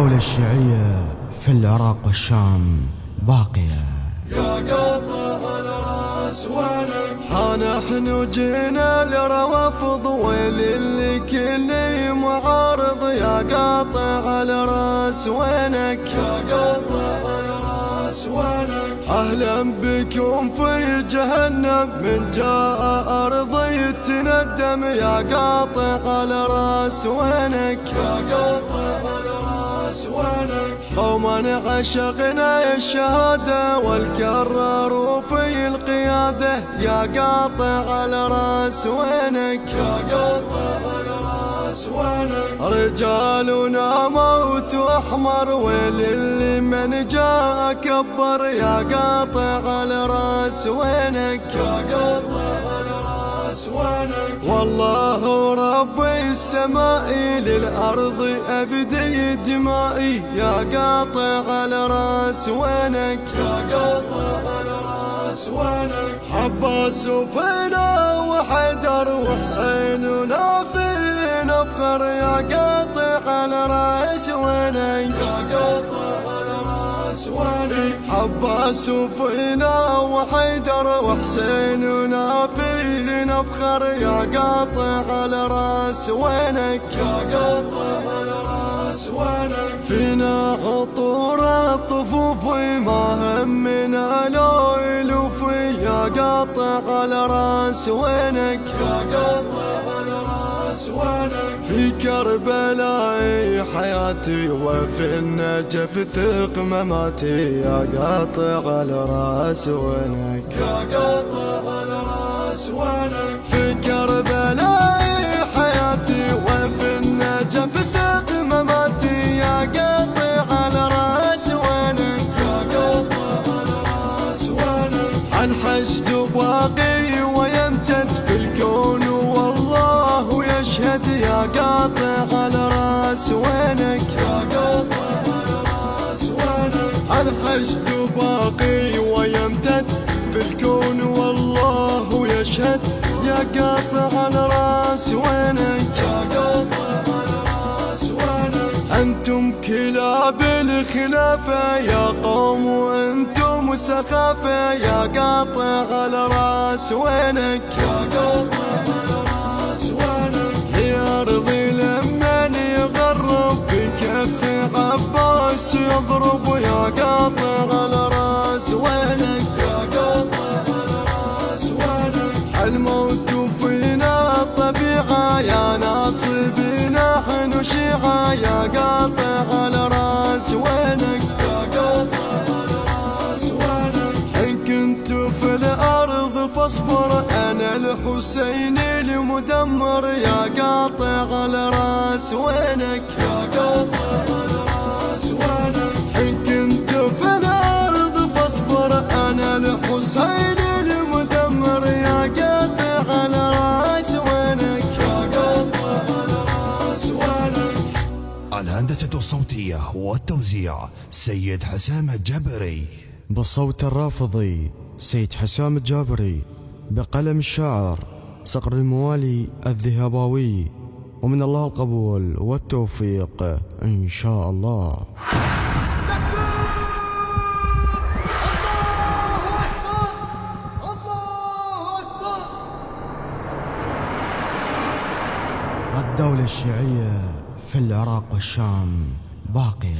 الدولة الشيعية في العراق والشام باقية. يا قاطع الراس وينك؟ نحن جينا لروافض ويل اللي كل معارض. يا قاطع الراس وينك؟ يا قاطع الراس وينك؟ أهلا بكم في جهنم من جاء أرض يتندم. يا قاطع الراس وينك؟ يا قاطع الراس وينك؟ قوما عشقنا الشهادة والكرار في القيادة. يا قاطع الراس وينك؟ يا قاطع الراس وينك؟ رجالنا موت أحمر ويل اللي من جاء كبر. يا قاطع الراس وينك؟ يا قاطع الراس وينك؟ والله رب السماء للأرض أبدي دمائي. يا قاطع الراس وينك؟ يا قاطع الراس وينك؟ عباس فينا وحيدر وحسيننا فينا فخر. يا قاطع الراس وينك؟ يا قاطع الراس وينك؟ عباس فينا وحيدر وحسيننا فينا فخر. يا قاطع الراس وينك؟ يا قاطع الراس وينك؟ فينا عطور الطفوف ما همنا لو يلوفي. يا قاطع الراس وينك؟ يا قاطع الراس وينك؟ في كربلاء حياتي وفي النجف ثق مماتي. يا قاطع الراس وينك؟ يا قاطع الراس وينك؟ في كربلاء حياتي وفي النجف ثق مماتي. يا قاطع الراس وينك؟ يا قاطع الراس وينك؟ الحشد باقي ويمتد في الكون والله يشهد. يا قاطع الراس وينك؟ يا قاطع الراس وينك؟ الحشد باقي ويمتد في الكون والله يشهد. يا قاطع الراس وينك؟ يا قاطع الراس وينك؟ أنتم كلاب الخلافة يا قوم وأنتم سخافة. يا قاطع الراس وينك؟ يا قاطع الراس وينك؟ يا أرضي لمن يغرب بكف عباس يضرب. يا قاطع الراس وينك؟ يا قاطع الراس وينك؟ الموت فينا طبيعة يا ناصبي نحن شيعة. يا قاطع الراس وينك؟ يا قاطع الراس وينك؟ إن كنت في الأرض فاصبر أنا الحسين المدمر. يا قاطع الراس وينك؟ يا قاطع الراس وينك؟ إن كنت في الأرض فاصبر أنا الحسين المدمر. يا قاطع الراس وينك؟ يا قاطع الراس وينك؟ الهندسة الصوتية والتوزيع سيد حسام الجابري. بالصوت الرافضي سيد حسام الجابري. بقلم الشاعر صقر الموالي الذهباوي. ومن الله القبول والتوفيق إن شاء الله. الدولة الشيعية في العراق والشام باقية.